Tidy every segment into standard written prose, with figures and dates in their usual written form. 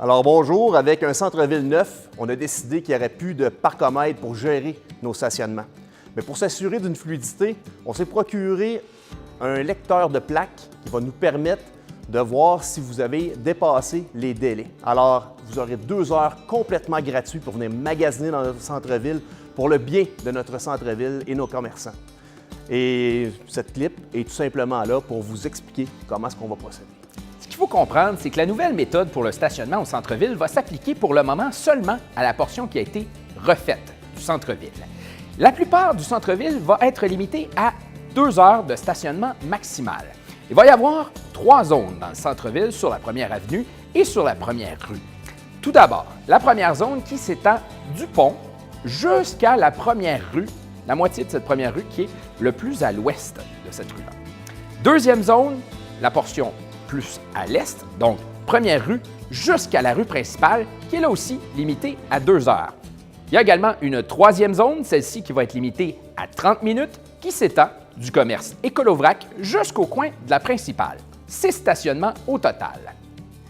Alors bonjour, avec un centre-ville neuf, on a décidé qu'il n'y aurait plus de parcomètre pour gérer nos stationnements. Mais pour s'assurer d'une fluidité, on s'est procuré un lecteur de plaques qui va nous permettre de voir si vous avez dépassé les délais. Alors, vous aurez 2 heures complètement gratuites pour venir magasiner dans notre centre-ville pour le bien de notre centre-ville et nos commerçants. Et cette clip est tout simplement là pour vous expliquer comment est-ce qu'on va procéder. Ce qu'il faut comprendre, c'est que la nouvelle méthode pour le stationnement au centre-ville va s'appliquer pour le moment seulement à la portion qui a été refaite du centre-ville. La plupart du centre-ville va être limité à 2 heures de stationnement maximal. Il va y avoir 3 zones dans le centre-ville sur la première avenue et sur la première rue. Tout d'abord, la première zone qui s'étend du pont jusqu'à la première rue, la moitié de cette première rue qui est le plus à l'ouest de cette rue-là. Deuxième zone, la portion plus à l'est, donc première rue jusqu'à la rue principale, qui est là aussi limitée à 2 heures. Il y a également une troisième zone, celle-ci qui va être limitée à 30 minutes, qui s'étend du commerce Écolovrac jusqu'au coin de la principale. 6 stationnements au total.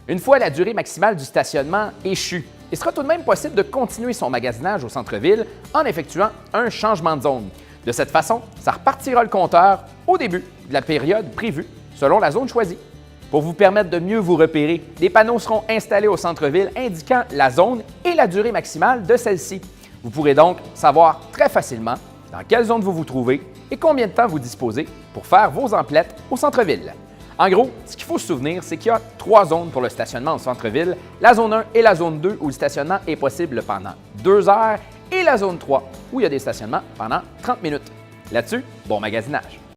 Une fois la durée maximale du stationnement échue, il sera tout de même possible de continuer son magasinage au centre-ville en effectuant un changement de zone. De cette façon, ça repartira le compteur au début de la période prévue selon la zone choisie. Pour vous permettre de mieux vous repérer, des panneaux seront installés au centre-ville indiquant la zone et la durée maximale de celle-ci. Vous pourrez donc savoir très facilement dans quelle zone vous vous trouvez et combien de temps vous disposez pour faire vos emplettes au centre-ville. En gros, ce qu'il faut se souvenir, c'est qu'il y a 3 zones pour le stationnement au centre-ville, la zone 1 et la zone 2 où le stationnement est possible pendant 2 heures et la zone 3 où il y a des stationnements pendant 30 minutes. Là-dessus, bon magasinage!